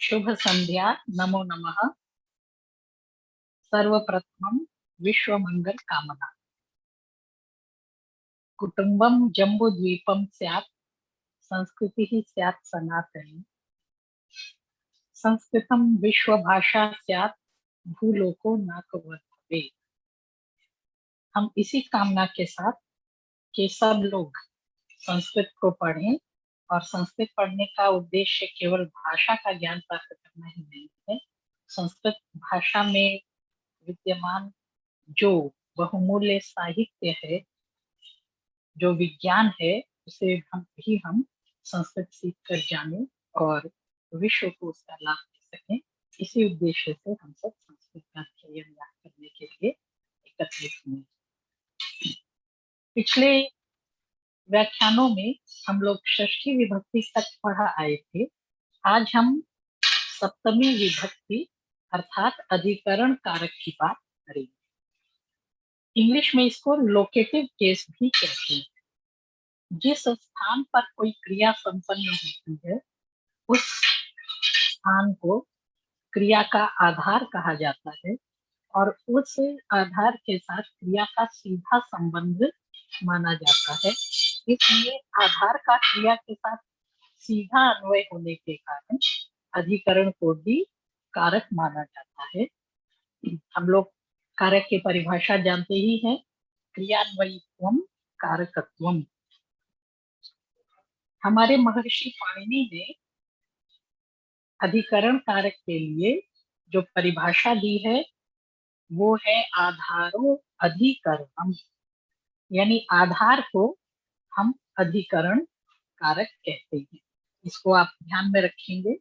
शुभ संध्या। नमो नमः। सर्वप्रथमं विश्व मंगल कामना। कुटुंबं जम्बूद्वीपं स्यात्, संस्कृतिः स्यात् सनातनी। संस्कृतं विश्व भाषा स्यात्, भूलोको न भवेत्। हम इसी कामना के साथ कि सब लोग संस्कृत को पढ़ें, और संस्कृत पढ़ने का उद्देश्य केवल भाषा का ज्ञान प्राप्त करना ही नहीं है। संस्कृत भाषा में विद्यमान जो बहुमूल्य साहित्य है, जो विज्ञान है, उसे हम संस्कृत सीख कर जाने और विश्व को उसका लाभ दे सकें। इसी उद्देश्य से हम सब संस्कृत का अध्ययन करने के लिए एकत्रित हुए। पिछले व्याख्यानों में हम लोग षष्ठी विभक्ति तक पढ़ा आए थे। आज हम सप्तमी विभक्ति अर्थात अधिकरण कारक की बात करेंगे। इंग्लिश में इसको लोकेटिव केस भी कहते हैं। जिस स्थान पर कोई क्रिया संपन्न होती है, उस स्थान को क्रिया का आधार कहा जाता है, और उस आधार के साथ क्रिया का सीधा संबंध माना जाता है। इसलिए आधार का क्रिया के साथ सीधा अन्वय होने के कारण अधिकरण को भी कारक माना जाता है। हम लोग कारक की परिभाषा जानते ही हैं, क्रियान्वयित्वम कारकत्वम। हमारे महर्षि पाणिनि ने अधिकरण कारक के लिए जो परिभाषा दी है वो है आधारो अधिकरणम, यानी आधार को हम अधिकरण कारक कहते हैं। इसको आप ध्यान में रखेंगे।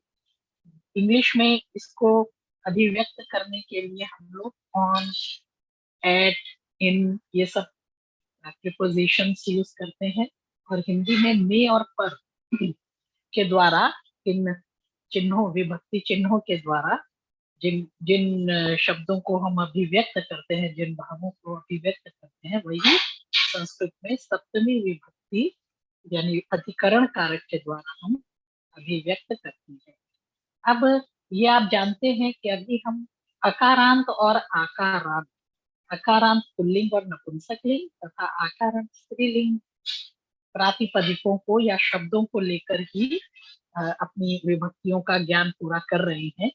इंग्लिश में इसको अभिव्यक्त करने के लिए हम लोग ऑन, एट, इन, ये सब प्रीपोजिशंस यूज करते हैं, और हिंदी में मे और पर के द्वारा, इन चिन्हों, विभक्ति चिन्हों के द्वारा जिन जिन शब्दों को हम अभिव्यक्त करते हैं, जिन भावों को अभिव्यक्त करते हैं, वही संस्कृत में सप्तमी विभक्ति यानी अधिकरण कारक के द्वारा हम अभिव्यक्त करते हैं। अब ये आप जानते हैं कि अभी हम अकारांत और आकारांत, अकारांत पुल्लिंग और नपुंसक लिंग तथा आकारांत स्त्रीलिंग प्रातिपदिकों को या शब्दों को लेकर ही अपनी विभक्तियों का ज्ञान पूरा कर रहे हैं।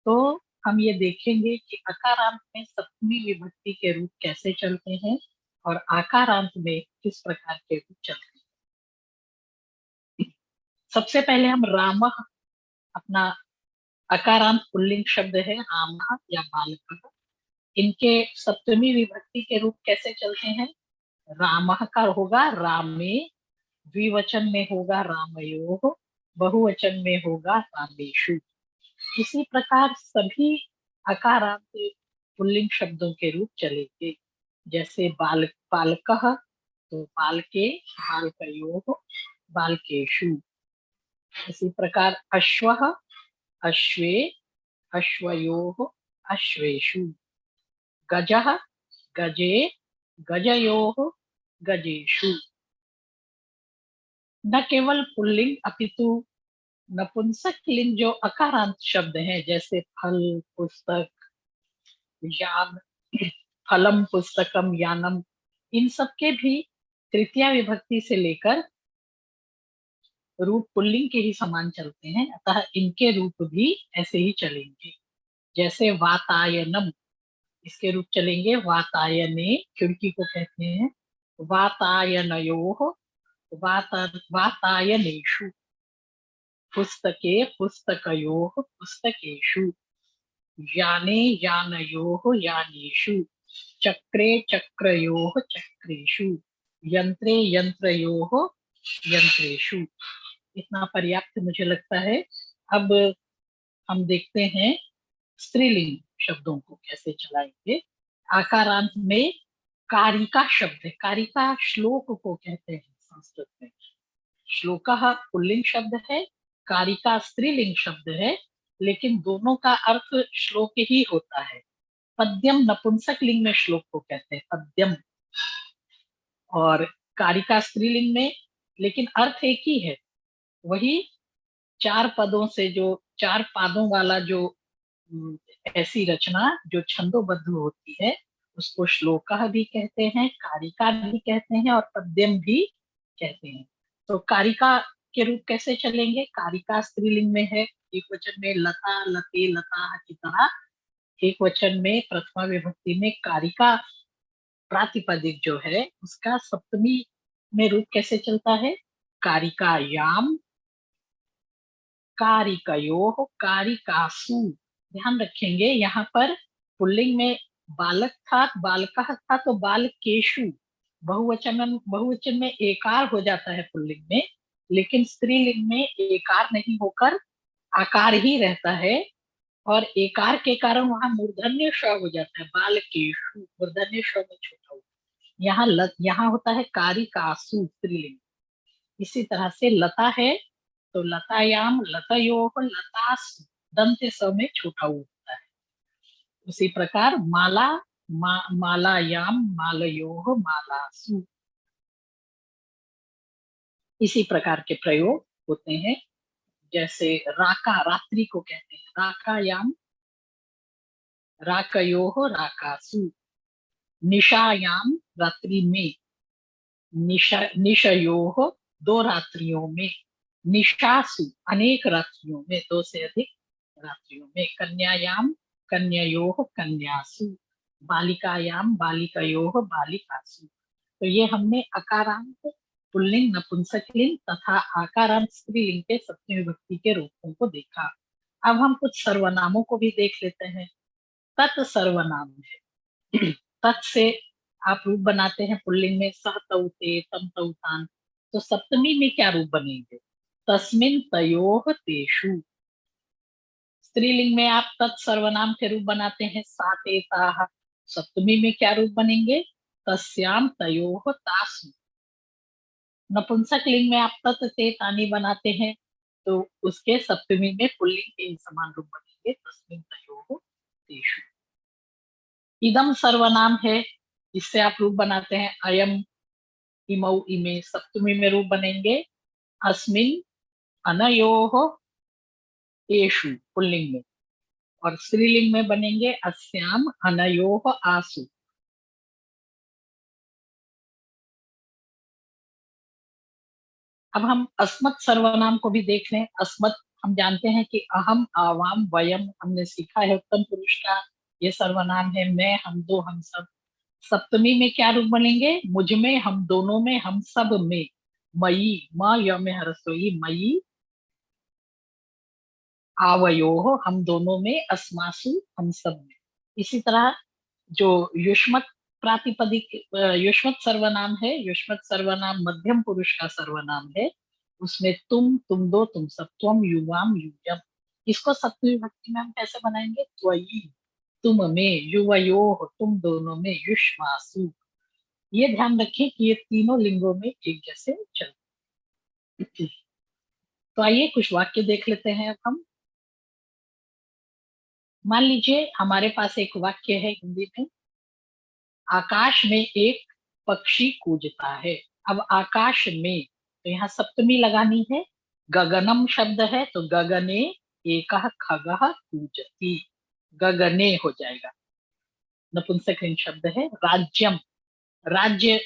तो हम ये देखेंगे कि अकारांत में सप्तमी विभक्ति के रूप कैसे चलते हैं और आकारांत में किस प्रकार के रूप चलते हैं। सबसे पहले हम रामः, अपना अकारांत पुल्लिंग शब्द है रामः या बालकः, इनके सप्तमी विभक्ति के रूप कैसे चलते हैं। रामः का होगा रामे, द्विवचन में होगा रामयोः, बहुवचन में होगा रामेषु। इसी प्रकार सभी अकारांत पुल्लिंग शब्दों के रूप चलेंगे। जैसे बालकः तो बालके, बालकयोः, बालकेषु। इसी प्रकार अश्वः, अश्वे, अश्वयोः, अश्वेषु। गजः, गजे, गजयोः, गजेषु। न केवल पुल्लिंग अपितु नपुंसक लिंग जो अकारांत शब्द हैं, जैसे फल, पुस्तक, यान, फलम, पुस्तकम, यानम, इन सब के भी तृतीया विभक्ति से लेकर रूप पुल्लिंग के ही समान चलते हैं, अतः इनके रूप भी ऐसे ही चलेंगे। जैसे वातायनम, इसके रूप चलेंगे वातायने, खिड़की को कहते हैं, वातायनयोः, वातायनेषु। पुस्तके, पुस्तकयोः, पुस्तकेषु। याने, यानयोः, यानेषु। चक्रे, चक्रयोः, चक्रेषु। यंत्रे, यंत्रयोः, यंत्रेषु। इतना पर्याप्त मुझे लगता है। अब हम देखते हैं स्त्रीलिंग शब्दों को कैसे चलाएंगे। आकारांत में कारिका शब्द है। कारिका श्लोक को कहते हैं संस्कृत में। श्लोकः पुल्लिंग शब्द है, कारिका स्त्रीलिंग शब्द है, लेकिन दोनों का अर्थ श्लोक ही होता है। पद्यम नपुंसक लिंग में श्लोक को कहते हैं पद्यम, और कारिका स्त्रीलिंग में, लेकिन अर्थ एक ही है। वही चार पदों से, जो 4 पादों वाला जो ऐसी रचना जो छंदोबद्ध होती है उसको श्लोकः भी कहते हैं, कारिका भी कहते हैं और पद्यम भी कहते हैं। तो कारिका के रूप कैसे चलेंगे? कारिका स्त्रीलिंग में है, एक वचन में लता, लते, लता की तरह एक वचन में प्रथमा विभक्ति में कारिका प्रातिपदिक जो है उसका सप्तमी में रूप कैसे चलता है? कारिकायाम, कारिकयोः, कारिकासु। ध्यान रखेंगे यहाँ पर पुल्लिंग में बालक था, बालकः था तो बालकेषु। बहुवचन में एकार हो जाता है पुल्लिंग में, लेकिन स्त्रीलिंग में एकार नहीं होकर आकार ही रहता है और एकार के कारण वहां मूर्धन्य श हो जाता है, बालकेषु मूर्धन्य श में छोटा हो। यहाँ होता है कारिकासु स्त्रीलिंग। इसी तरह से लता है तो लतायाम, लतयोः, लतासु दंत स में छोटा ऊ होता है। उसी प्रकार माला, मालायाम, मालयोः, मालासु इसी प्रकार के प्रयोग होते हैं। जैसे राका, रात्रि को कहते हैं राकायाम, राकयोः, राकासु। निशायाम, रात्रि में, निशयोः, 2 रात्रियों में, निशासु अनेक रात्रियों में, 2 से अधिक रात्रियों में। कन्यायाम, कन्यायोः, कन्यासु। बालिकायाम, बालिकयोः, बालिकासु। तो ये हमने अकारांत पुल्लिंग, नपुंसकलिंग तथा आकारांत स्त्रीलिंग के सप्तमी विभक्ति के रूपों को देखा। अब हम कुछ सर्वनामों को भी देख लेते हैं। तत् सर्वनाम है। तत् से आप रूप बनाते हैं पुल्लिंग में सह तौ ते, तम तौ तान। तो सप्तमी में क्या रूप बनेंगे? तस्मिन तयोः तेषु। स्त्रीलिंग में आप तत् सर्वनाम के रूप बनाते हैं सा ते ताः। सप्तमी में क्या रूप बनेंगे? तस्याम तयोः तासु। नपुंसक लिंग में आप तत् ते तानि बनाते हैं तो उसके सप्तमी में पुल्लिंग के ही समान रूप बनेंगे तस्मिन तयोः तेषु। इदम सर्वनाम है, इससे आप रूप बनाते हैं अयम, इमौ, इमे। सप्तमी में रूप बनेंगे अस्मिन, अनयोः, एषु पुल्लिंग में। और स्त्रीलिंग में बनेंगे अस्याम, अनयोः, आसु। अब हम अस्मत् सर्वनाम को भी देख लें। अस्मत् हम जानते हैं कि अहम, आवाम, वयम हमने सीखा है उत्तम पुरुष का ये सर्वनाम है। मैं, हम दो, हम सब। सप्तमी में क्या रूप बनेंगे? मुझ में, हम दोनों में, हम सब में। मयि, म य में हरसोई, मयि, आवयोः हम दोनों में, अस्मासु हम सब में। इसी तरह जो युष्मत प्रातिपदिक युष्मत सर्वनाम है, युष्मत सर्वनाम मध्यम पुरुष का सर्वनाम है। उसमें तुम, तुम दो, तुम सब, त्वम, युवाम, यूयम। इसको सप्तमी विभक्ति में हम कैसे बनाएंगे? त्वयि, तुम में, युवयोः तुम दोनों में, युष्मासु। ये ध्यान रखें कि ये तीनों लिंगों में एक जैसे चलते हैं। तो आइए कुछ वाक्य देख लेते हैं अब हम। मान लीजिए हमारे पास एक वाक्य है हिंदी में, आकाश में एक पक्षी कूजता है। अब आकाश में तो यहाँ सप्तमी लगानी है। गगनम शब्द है तो गगने एकः खगः कूजति, गगने हो जाएगा। नपुंसकलिंग शब्द है। राज्यम, राज्य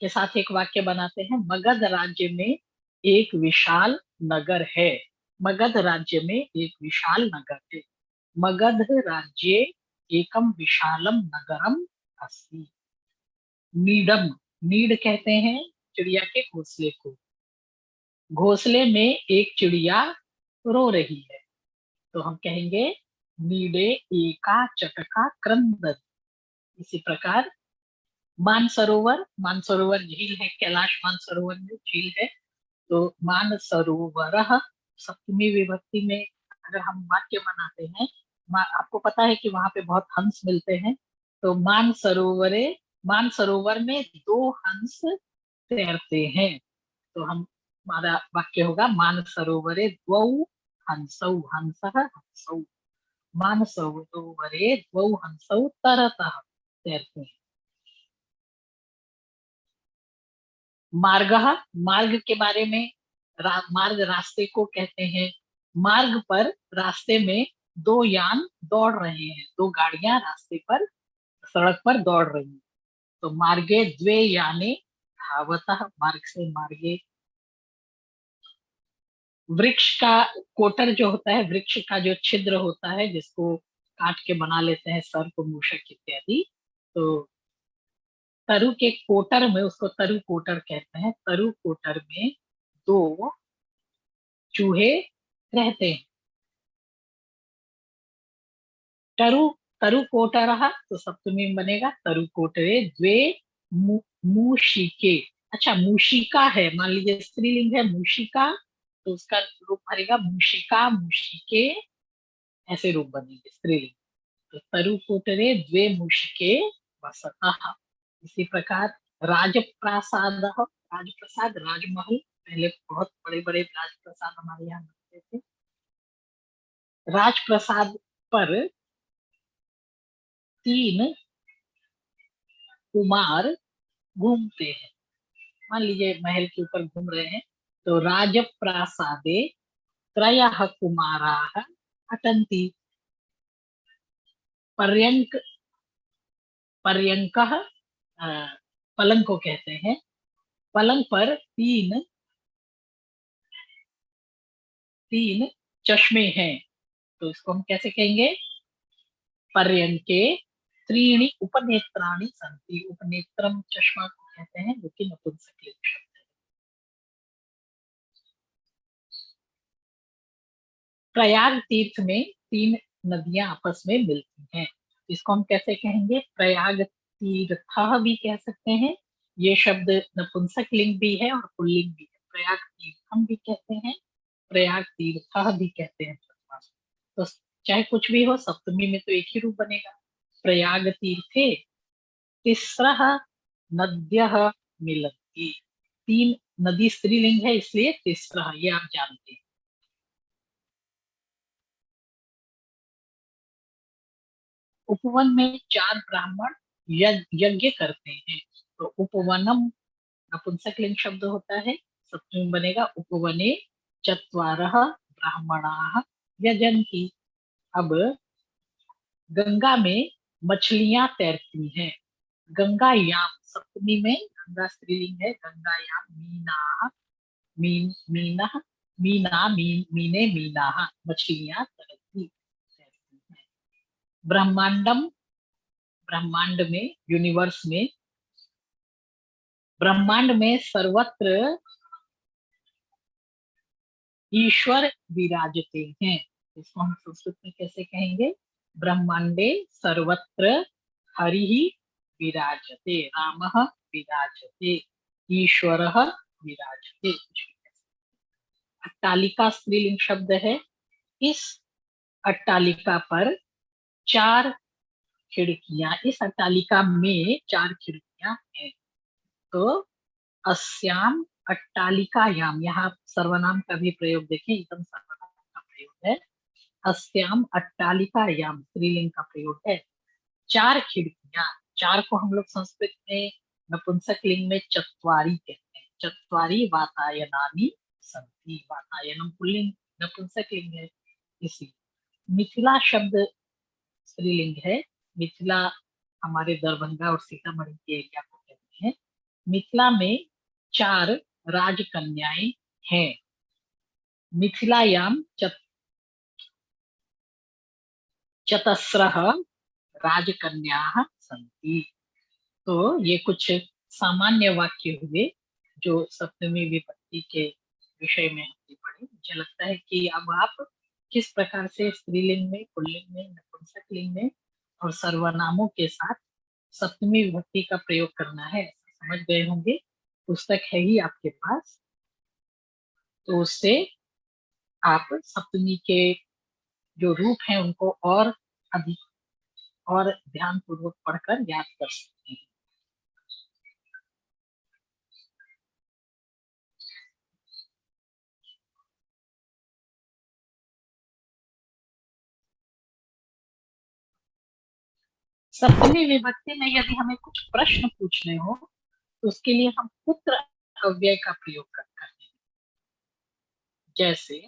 के साथ एक वाक्य बनाते हैं। मगध राज्य में एक विशाल नगर है। मगध राज्य में एक विशाल नगर है। मगध राज्ये एकम विशालम नगरम अस्ति। नीडम, नीड कहते हैं चिड़िया के घोंसले को। घोंसले में एक चिड़िया रो रही है तो हम कहेंगे नीडे एका चटका क्रंदति। इसी प्रकार मानसरोवर, मानसरोवर झील है, कैलाश मानसरोवर में झील है तो मानसरोवरः सप्तमी विभक्ति में अगर हम वाक्य बनाते हैं, आपको पता है कि वहां पे बहुत हंस मिलते हैं तो मानसरोवरे, मानसरोवर में 2 हंस तैरते हैं तो हम, हमारा वाक्य होगा मानसरोवरे द्वौ हंसौ, हंसः हंसौ। मानसरोवरे द्वौ हंसौ तरतः तैरते हैं। मार्गः, मार्ग के बारे में, मार्ग रास्ते को कहते हैं। मार्ग पर रास्ते में दो यान दौड़ रहे हैं, दो गाड़ियां रास्ते पर सड़क पर दौड़ रही हैं। तो मार्गे द्वे याने धावतः, मार्ग से मार्गे। वृक्ष का कोटर जो होता है, वृक्ष का जो छिद्र होता है जिसको काट के बना लेते हैं सर्प मूषक इत्यादि, तो तरु के कोटर में, उसको तरु कोटर कहते हैं, तरु कोटर में दो चूहे रहते हैं। तरु तरु कोटरः, तो सप्तमी में बनेगा तरु कोटरे द्वे मूषिके। अच्छा, मूषिका है, मान लीजिए स्त्रीलिंग है मूषिका, तो उसका रूप भरेगा मूषिका मूषिके, ऐसे रूप बनेंगे स्त्रीलिंग। तो तरु कोटरे द्वे मूषिके वसतः। इसी प्रकार राजप्रासाद, राजप्रसाद राजमहल, पहले बहुत बड़े बड़े राजप्रसाद हमारे यहाँ बनते थे। राजप्रसाद पर तीन कुमार घूमते हैं। मान लीजिए महल के ऊपर घूम रहे हैं, तो राजप्रासादे त्रयः कुमाराः अटन्ति। पर्यंक, पर्यंकः पलंग को कहते हैं। पलंग पर तीन तीन चश्मे हैं, तो इसको हम कैसे कहेंगे? पर्यंके त्रीणि उपनेत्राणि सन्ति। उपनेत्रम चश्मा को कहते हैं, जो कि नपुंसकलिंग शब्द है। प्रयाग तीर्थ में तीन नदियां आपस में मिलती हैं, इसको हम कैसे कहेंगे? प्रयाग तीर्थ भी कह सकते हैं। ये शब्द नपुंसक लिंग भी है और पुल्लिंग भी है। प्रयाग तीर्थम भी कहते हैं, प्रयाग तीर्थ भी कहते हैं। तो चाहे कुछ भी हो, सप्तमी में तो एक ही रूप बनेगा। प्रयाग तीर्थे तिस्रः नद्यः मिलन्ति। तीन नदी स्त्रीलिंग है, इसलिए तिस्रः, ये आप जानते हैं। उपवन में चार ब्राह्मण यज्ञ करते हैं, तो उपवनम नपुंसकलिंग शब्द होता है, सप्तमी में बनेगा उपवने चत्वारः ब्राह्मणाः यजन्ति। अब गंगा में मछलियां तैरती हैं। गंगायाम, सप्तमी में गंगा स्त्रीलिंग है, गंगायाम मीना, मीनः, मीने मीनाः, मछलियां तैरती हैं। ब्रह्मांडम, ब्रह्मांड में, यूनिवर्स में, ब्रह्मांड में सर्वत्र ईश्वर विराजते हैं। इसको हम संस्कृत में कैसे कहेंगे? ब्रह्मांडे सर्वत्र हरि विराजते, रामः विराजते, ईश्वरः विराजते। अट्टालिका स्त्रीलिंग शब्द है। इस अट्टालिका पर चार खिड़कियां, इस अट्टालिका में चार खिड़कियां हैं। तो अस्याम अट्टालिकायाम, यहाँ सर्वनाम का भी प्रयोग देखें, एकदम सर्वनाम का प्रयोग है। अस्याम अट्टालिकायाम स्त्रीलिंग का प्रयोग है। चार खिड़कियां, चार को हम लोग संस्कृत में नपुंसक लिंग में चत्वारी कहते हैं। चत्वारी वातायनानि सन्ति, वातायनम पुल्लिंग, नपुंसक लिंग है। इसी मिथिला शब्द स्त्रीलिंग है। मिथिला हमारे दरभंगा और सीतामढ़ी के एरिया को कहते हैं। मिथिला में चार राजकन्याएं हैं। मिथिलायाम चतस्रः राजकन्याः सन्ति। तो ये कुछ सामान्य वाक्य हुए जो सप्तमी विभक्ति के विषय में हमने पढ़े। मुझे लगता है कि अब आप किस प्रकार से स्त्रीलिंग में, पुल्लिंग में, नपुंसक लिंग में और सर्वनामों के साथ सप्तमी विभक्ति का प्रयोग करना है समझ गए होंगे। पुस्तक है ही आपके पास, तो उससे आप सप्तमी के जो रूप हैं उनको और अधिक और ध्यान पूर्वक पढ़कर याद कर सकते हैं। सप्तमी विभक्ति में यदि हमें कुछ प्रश्न पूछने हो तो उसके लिए हम पुत्र अव्यय का प्रयोग करते हैं। जैसे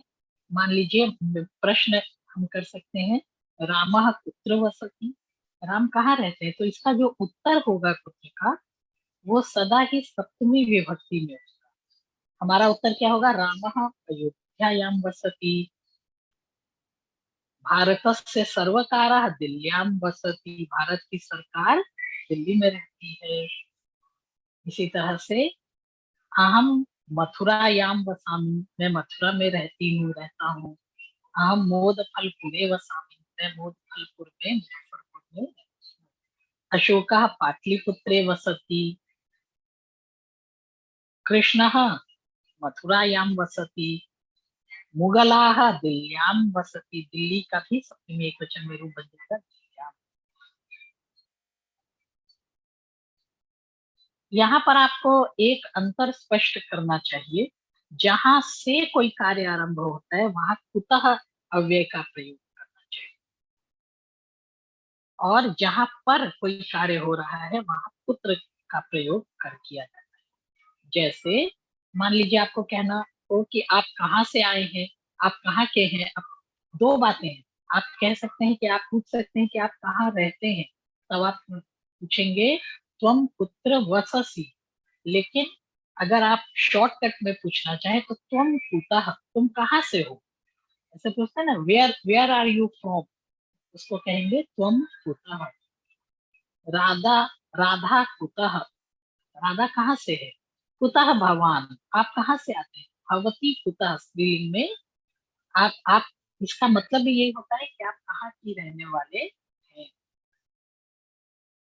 मान लीजिए प्रश्न हम कर सकते हैं, रामः कुत्र वसति, राम कहाँ रहते हैं, तो इसका जो उत्तर होगा कुत्र का, वो सदा ही सप्तमी विभक्ति में होगा। हमारा उत्तर क्या होगा, रामः अयोध्यायां वसति, भारतस्य सर्वकारः दिल्ल्यां वसति, भारत की सरकार दिल्ली में रहती है। इसी तरह से अहम मथुरायां वसामि, मैं मथुरा में रहता हूँ। अहम मोदफलपुरे वसामि, मैं मोदफलपुर में, मुजफ्फरपुर में। अशोकः पाटलिपुत्रे वसति, कृष्णः मथुरायां वसति, मुगलाः दिल्ल्यां वसति, दिल्ली का भी सप्तमी एकवचन में रूप बन जाएगा दिल्ल्यां। यहाँ पर आपको एक अंतर स्पष्ट करना चाहिए, जहां से कोई कार्य आरंभ होता है वहां कुतः अव्यय का प्रयोग करना चाहिए, और जहां पर कोई कार्य हो रहा है वहां कुत्र का प्रयोग कर किया जाता है। जैसे मान लीजिए आपको कहना हो कि आप कहाँ से आए हैं, आप कहाँ के हैं। अब दो बातें हैं, आप कह सकते हैं कि आप पूछ सकते हैं कि आप कहाँ रहते हैं, तब आप पूछेंगे त्वम कुत्र वससि। लेकिन अगर आप शॉर्टकट में पूछना चाहें तो त्वम कुतः, तुम कहाँ से हो, ऐसे पूछते हैं ना, where where are you from, उसको कहेंगे त्वम कुतः। राधा राधा कुतः, राधा कहाँ से है, कुतः भवान, आप कहाँ से आते हैं, भवती कुतः स्त्रीलिंग में। आप इसका मतलब भी यही होता है कि आप कहाँ की रहने वाले हैं।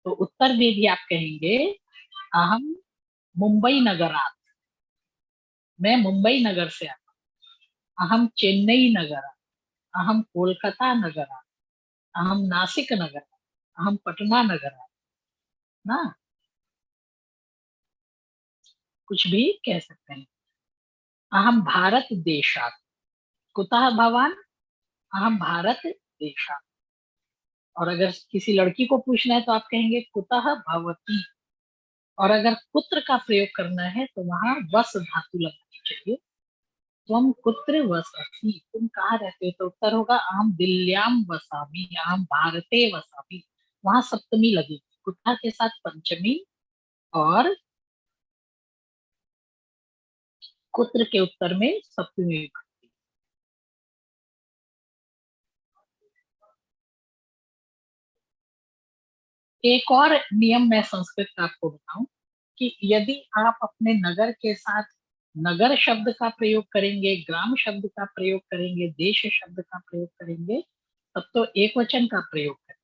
तो उत्तर में भी आप कहेंगे अहम मुंबई नगरात, मैं मुंबई नगर से आता हूँ। अहम चेन्नई नगरात, अहम कोलकाता नगरात, अहम नासिक नगरात, अहम पटना नगरात, ना, कुछ भी कह सकते हैं। अहम भारत देशात, कुतः भवान, अहम भारत देशात। और अगर किसी लड़की को पूछना है तो आप कहेंगे कुतः भवती। और अगर पुत्र का प्रयोग करना है तो वहां वस धातु लगनी चाहिए। त्वम कुत्र वसति, तुम कहाँ रहते हो, तो उत्तर होगा अहम दिल्ल्यां वसामि, अहम भारते वसामि। वहां सप्तमी लगेगी, कुत्ता के साथ पंचमी, और कुत्र के उत्तर में सप्तमी विभक्ति। एक और नियम मैं संस्कृत का आपको बताऊं, कि यदि आप अपने नगर के साथ नगर शब्द का प्रयोग करेंगे, ग्राम शब्द का प्रयोग करेंगे, देश शब्द का प्रयोग करेंगे, तब तो एक वचन का प्रयोग करें।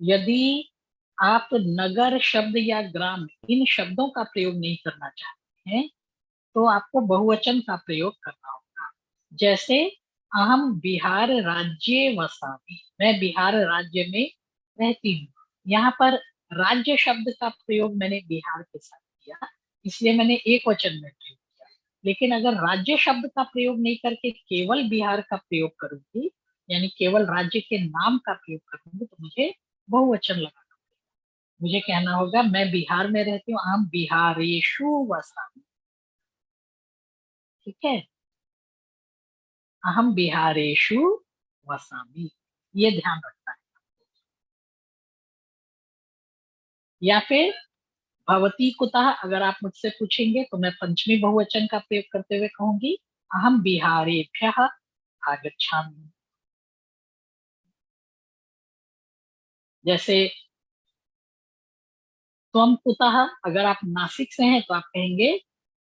यदि आप नगर शब्द या ग्राम इन शब्दों का प्रयोग नहीं करना चाहते हैं तो आपको बहुवचन का प्रयोग करना होगा। जैसे अहम बिहार राज्य वसामि, मैं बिहार राज्य में रहती हूँ। यहाँ पर राज्य शब्द का प्रयोग मैंने बिहार के साथ किया, इसलिए मैंने एक वचन में प्रयोग किया। लेकिन अगर राज्य शब्द का प्रयोग नहीं करके केवल बिहार का प्रयोग करूंगी, यानी केवल राज्य के नाम का प्रयोग करूंगी, तो मुझे बहुवचन लगाना, मुझे कहना होगा मैं बिहार में रहती हूँ, अहम बिहारेषु वसामि। ठीक है, अहम बिहारेषु वसामि, ये ध्यान रखना है। या फिर भवती कुतः, अगर आप मुझसे पूछेंगे तो मैं पंचमी बहुवचन का प्रयोग करते हुए कहूंगी अहम बिहारेभ्यः आगच्छामि। जैसे त्वम कुतः, अगर आप नासिक से हैं तो आप कहेंगे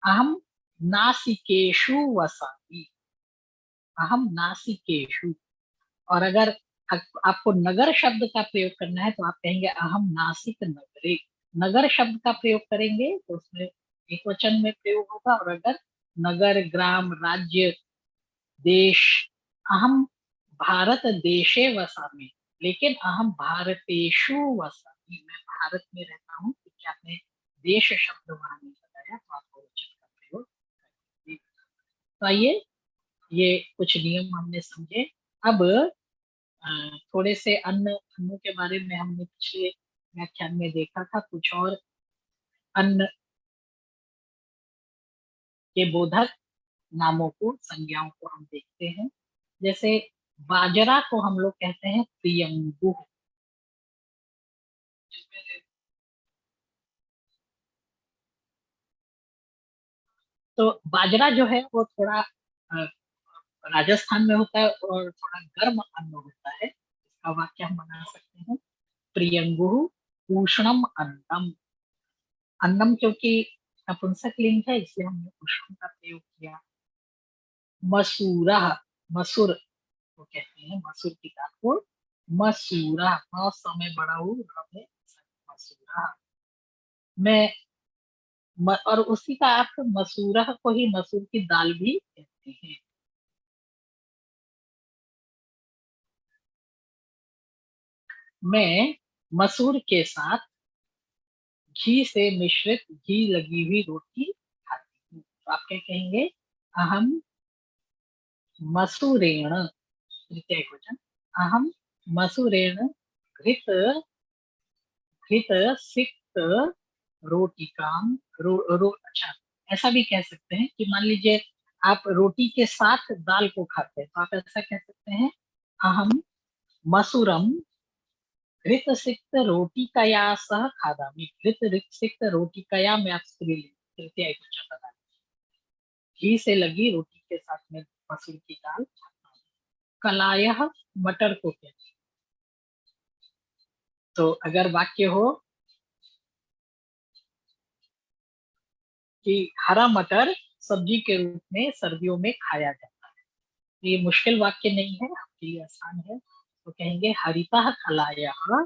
अहम नासिकेषु वसामि, अहम नासिकेषु। और अगर आपको नगर शब्द का प्रयोग करना है तो आप कहेंगे अहम नासिक नगरे। नगर शब्द का प्रयोग करेंगे तो उसमें एक वचन में प्रयोग होगा, और अगर नगर ग्राम राज्य देश, अहम भारत देशे वसामि, लेकिन अहम भारतेषु वसामि, मैं भारत में रहता हूँ, क्योंकि आपने देश शब्द वहां नहीं बताया तो आपको वचन का प्रयोग करेंगे। तो आइए, ये कुछ नियम हमने समझे। अब थोड़े से अन्नों के बारे में हमने पिछले व्याख्यान में देखा था, कुछ और अन्न के बोधक नामों को, संज्ञाओं को हम देखते हैं। जैसे बाजरा को हम लोग कहते हैं प्रियंगु। तो बाजरा जो है वो थोड़ा राजस्थान में होता है और थोड़ा गर्म अन्न होता है। इसका वाक्य हम बना सकते हैं, प्रियंगु उष्णम अन्नम। अन्नम क्योंकि नपुंसक लिंग है इसलिए हमने उष्ण का प्रयोग किया। मसूरा, मसूर को कहते हैं, मसूर की दाल को मसूरा, समय बड़ा हूँ मसूरा में और उसी का आप मसूरा को ही मसूर की दाल भी कहते हैं। मैं मसूर के साथ घी से मिश्रित घी लगी हुई रोटी खाती हूँ। तो आप क्या कहेंगे, अहम मसूरेण, तृतीय वचन, अहम मसूरेण घृत घृत सिक्त रोटिकाम अच्छा, ऐसा भी कह सकते हैं कि मान लीजिए आप रोटी के साथ दाल को खाते हैं तो आप ऐसा कह सकते हैं, अहम मसूरम घृत सिक्त रोटिकया सह खादामि। घृत सिक्त रोटिकया में आप स्त्रीलिंग तृतीय वचन बता, घी से लगी रोटी के साथ में मसूर की दाल खाता हूं। कलायह मटर को कहते हैं। तो अगर वाक्य हो कि हरा मटर सब्जी के रूप में सर्दियों में खाया जाता है, तो ये मुश्किल वाक्य नहीं है, आपके लिए आसान है। तो कहेंगे हरितः कलायः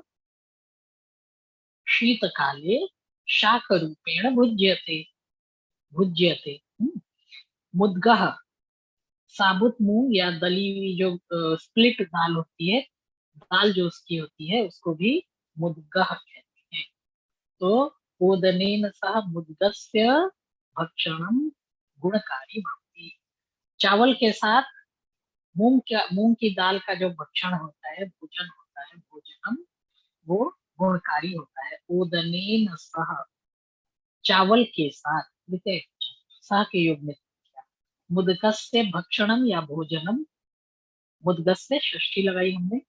शीतकाले शाक रूपेण भुज्यते, भुज्यते। मुद्गः साबुत मूंग या दली हुई जो स्प्लिट दाल होती है, दाल जो उसकी होती है उसको भी मुद्गह कहते हैं। तो ओदनेन सह मुद्गस्य भक्षणम गुणकारी भवति। चावल के साथ मूंग की दाल का जो भक्षण होता है, भोजन होता है, भोजनम, वो गुणकारी होता है। ओदनेन सह, चावल के साथ, द्वितीय सह के योग में किया। मुदगस्य भक्षणम या भोजनम, मुदगस्य षष्ठी लगाई हमने,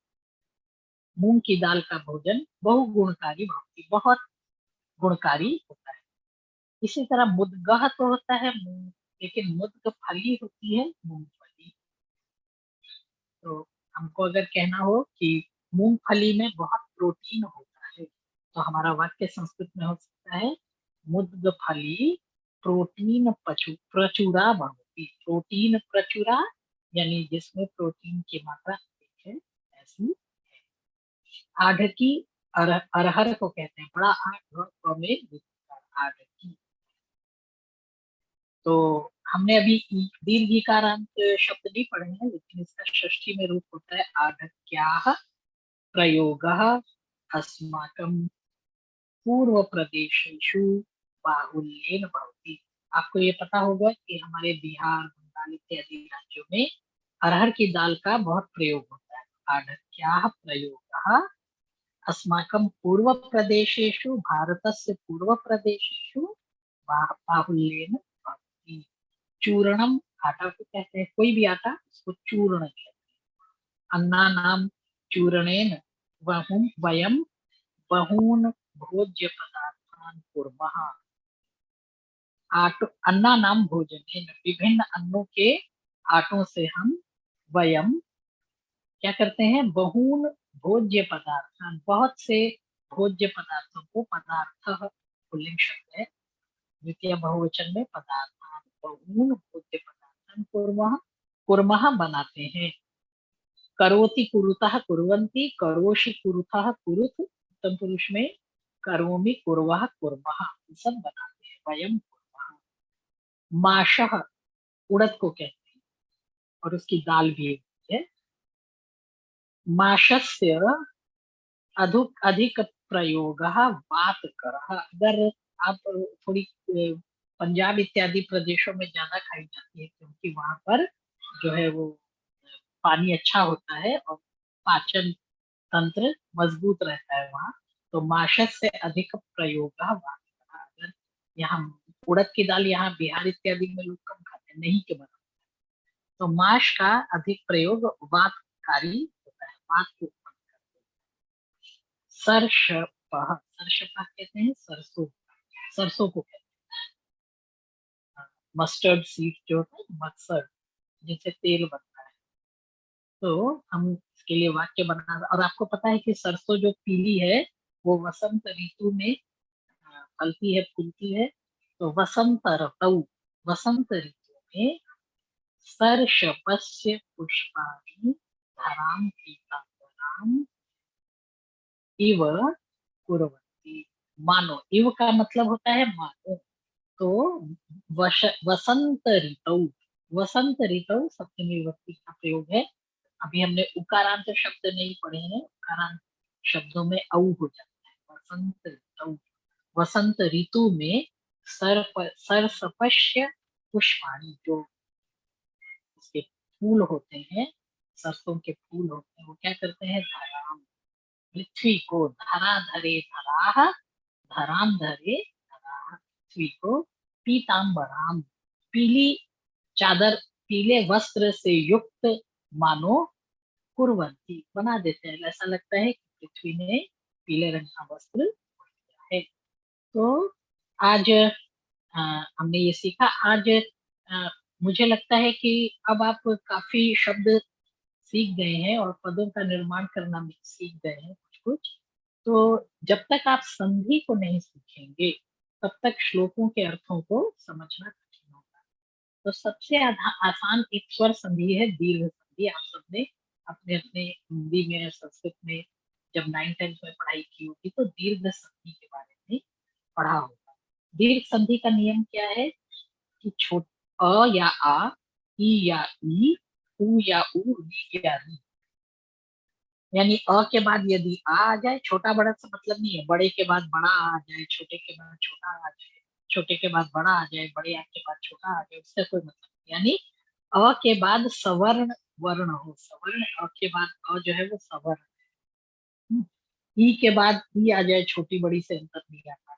मूंग की दाल का भोजन बहुगुणकारी भवति, बहुत गुणकारी होता है। इसी तरह मुद्गह तो होता है मूंग, लेकिन मुद्ग फली होती है मूंगफली। तो हमको अगर कहना हो कि मूंगफली में बहुत प्रोटीन होता है तो हमारा वाक्य संस्कृत में हो सकता है, मुद्ग फली प्रोटीन प्रचुरा भवति। प्रोटीन प्रचुरा यानी जिसमें प्रोटीन की मात्रा अधिक है, ऐसी आढ़की, अरहर को कहते हैं, बड़ा आठ में आढ़की। तो हमने अभी दीर्घ इकारांत शब्द नहीं पढ़े हैं, लेकिन इसका षष्ठी में रूप होता है आढ़क्याः प्रयोगः अस्माकं पूर्व प्रदेशेषु बाहुल्येन भवति। आपको ये पता होगा कि हमारे बिहार, बंगाल इत्यादि राज्यों में अरहर की दाल का बहुत प्रयोग होता है। आढ़क्याः प्रयोगः अस्माकं पूर्वप्रदेशेषु, भारतस्य पूर्वप्रदेशेषु बाहुल्येन भवति। चूर्णम, आटा को कहते हैं, कोई भी आटा उसको चूर्ण कहते हैं। अन्नानां चूर्णेन वयं बहून् भोज्य पदार्थान् कुर्मः। अन्नानां भोजनेन, विभिन्न अन्नों के आटों से हम वयम क्या करते हैं, बहून भोज्य पदार्थ, बहुत से भोज्य पदार्थों को, पदार्थ पुल्लिंग शब्द है, द्वितीय बहुवचन में पदार्थ, बहून भोज्य पदार्थ कुर्मः, कुर्मः बनाते हैं। करोति कुरुतः कुर्वन्ति, करोषि कुरुतः कुरुत, उत्तम पुरुष में करोमि कुर्वः कुर्मः, सब बनाते हैं, वयम कुर्मः। माशः उड़द को कहते हैं और उसकी दाल भी होती है। माशस्य अधिक अधिक प्रयोग वातकरः। अगर आप थोड़ी पंजाब इत्यादि प्रदेशों में ज्यादा खाई जाती है क्योंकि वहां पर जो है वो पानी अच्छा होता है और पाचन तंत्र मजबूत रहता है वहाँ। तो माशस से अधिक प्रयोग वातकरः। अगर यहाँ उड़द की दाल यहाँ बिहार इत्यादि में लोग कम खाते हैं, नहीं के बराबर, तो माश का अधिक प्रयोग वातकारी होता है, वात को उत्पन्न करते हैं। सरषपः, सरषपः कहते हैं सरसों, सरसों को कहते हैं। मस्टर्ड सीड जो होता है, मस्टर्ड जिससे तेल बनता है। तो हम इसके लिए वाक्य बना, और आपको पता है कि सरसों जो पीली है वो वसंत ऋतु में फलती है, फूलती है। तो वसंत ऋतु, वसंत ऋतु में सर्षपस्य पुष्पाणि धराम पीतांबराम इव कुर्वन्ति। मानो, इव का मतलब होता है मानो। तो वसंत ऋतु, वसंत ऋतु सप्तमी विभक्ति का प्रयोग है। अभी हमने उकारांत शब्द नहीं पढ़े हैं, उकारांत शब्दों में औ हो जाता है। वसंत ऋतु, वसंत ऋतु में सरसपश्य पुष्पाणि, जो उसके फूल होते हैं, सरसों के फूल होते हैं, वो क्या करते हैं, धराम, पृथ्वी को, धरा धरे धराह, धराम धरे धराह, पृथ्वी को पीतांबराम, पीली चादर, पीले वस्त्र से युक्त मानो कुर्वन्ति, बना देते हैं। ऐसा लगता है कि पृथ्वी ने पीले रंग का वस्त्र दिया है। तो आज हमने ये सीखा। आज मुझे लगता है कि अब आप काफी शब्द सीख गए हैं और पदों का निर्माण करना भी सीख गए हैं कुछ कुछ। तो जब तक आप संधि को नहीं सीखेंगे तब तक श्लोकों के अर्थों को समझना कठिन होगा। तो सबसे आसान एक स्वर संधि है दीर्घ संधि। आप सबने अपने अपने हिंदी में, संस्कृत में जब 9th-10th में पढ़ाई की होगी तो दीर्घ संधि के बारे में पढ़ा होगा। दीर्घ संधि का नियम क्या है कि छोट अ या आ, ई या ई, उ या उ, री या री, यानी अ के बाद यदि आ जाए, छोटा बड़ा से मतलब नहीं है, बड़े के बाद बड़ा आ जाए, छोटे के बाद छोटा आ जाए, छोटे के बाद बड़ा आ जाए, बड़े आ के बाद छोटा आ जाए, उससे कोई मतलब नहीं। यानी अ के बाद सवर्ण वर्ण हो, सवर्ण अ के बाद अ जो है वो सवर्ण, ई के बाद ई आ जाए, छोटी बड़ी से अंतर नहीं आता।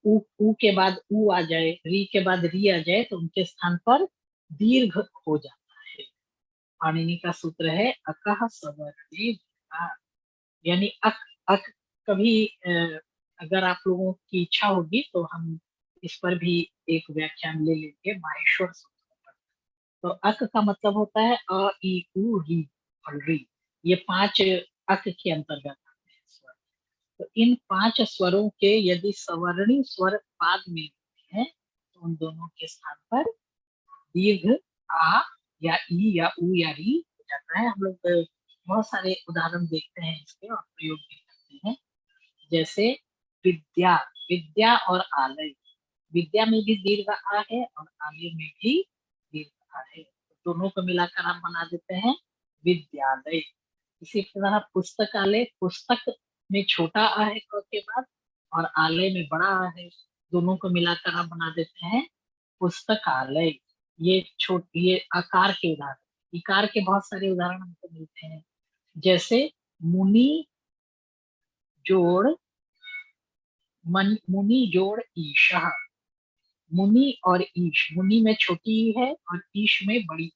उ के बाद उ आ जाए, री के बाद री आ जाए, तो उनके स्थान पर दीर्घ हो जाता है। पाणिनि का सूत्र है अकः सवर्णे विकार। यानी अक, अक कभी अगर आप लोगों की इच्छा होगी तो हम इस पर भी एक व्याख्यान ले लेंगे माहेश्वर सूत्र पर। तो अक का मतलब होता है अ, ई, उ, री और री। ये 5 अक के अंतर्गत आते हैं स्वर। तो इन 5 स्वरों के यदि सवर्णी स्वर बाद में होते हैं तो उन दोनों के स्थान पर दीर्घ आ या ई या उ या री हो जाता है। हम लोग बहुत सारे उदाहरण देखते हैं इसके और प्रयोग भी करते हैं। जैसे विद्या, विद्या और आलय, विद्या में भी दीर्घ आ है और आलय में भी दीर्घ आ है, तो दोनों को मिलाकर आप बना देते हैं विद्यालय। इसी तरह पुस्तकालय, पुस्तक में छोटा आ है क के बाद और आलय में बड़ा आ है, दोनों को मिलाकर आप बना देते हैं पुस्तकालय। ये आकार के उदाहरण, इकार के बहुत सारे उदाहरण हमको मिलते हैं। जैसे मुनि जोड़ मुनि जोड़ ईशा, मुनि और ईश, मुनि में छोटी ई है और ईश में बड़ी ई,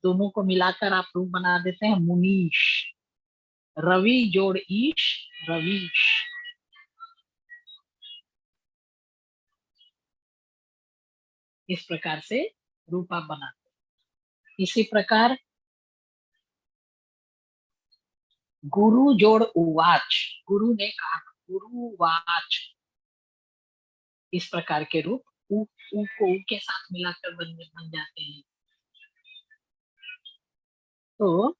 दोनों को मिलाकर आप रूप बना देते हैं मुनीश। रवि जोड़ ईश, रवीश। इस प्रकार से रूप आप बनाते हैं। इसी प्रकार गुरु जोड़ उवाच, गुरु ने कहा, गुरु वाच, इस प्रकार के रूप उ को उ के साथ मिलाकर बन जाते हैं। तो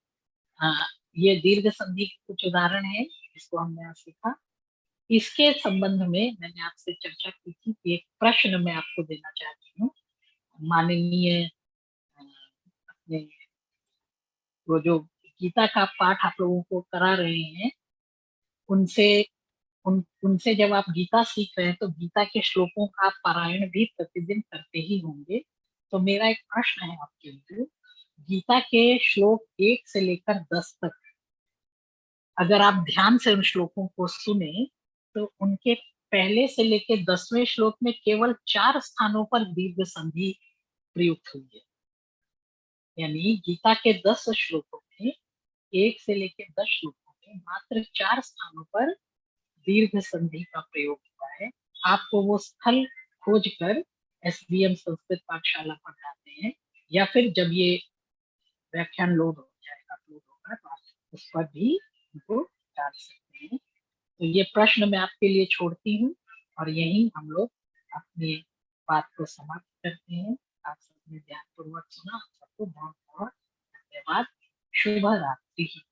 ये दीर्घ संधि के कुछ उदाहरण है जिसको हमने आज सीखा। इसके संबंध में मैंने आपसे चर्चा की थी कि एक प्रश्न मैं आपको देना चाहती हूँ। माननीय अपने वो जो गीता का पाठ आप लोगों को करा रहे हैं उनसे उनसे जब आप गीता सीख रहे हैं तो गीता के श्लोकों का आप पारायण भी प्रतिदिन करते ही होंगे। तो मेरा एक प्रश्न है आपके लिए, गीता के श्लोक 1 से लेकर 10 तक अगर आप ध्यान से उन श्लोकों को सुने तो उनके पहले से लेकर 10वें श्लोक में केवल 4 स्थानों पर दीर्घ संधि प्रयुक्त हुई है। यानी गीता के 10 श्लोकों में 1 से लेकर 10 श्लोकों में मात्र 4 स्थानों पर दीर्घ संधि का प्रयोग हुआ है। आपको वो स्थल खोज कर एसबीएम संस्कृत पाठशाला पढ़ाते हैं, या फिर जब ये व्याख्यान लोड हो जाएगा, अपलोड होगा, तो आप उस पर भी उनको डाल सकते हैं। तो ये प्रश्न मैं आपके लिए छोड़ती हूँ और यही हम लोग अपनी बात को समाप्त करते हैं। आप सबने ध्यानपूर्वक सुना, सबको बहुत बहुत धन्यवाद। शुभ रात्रि।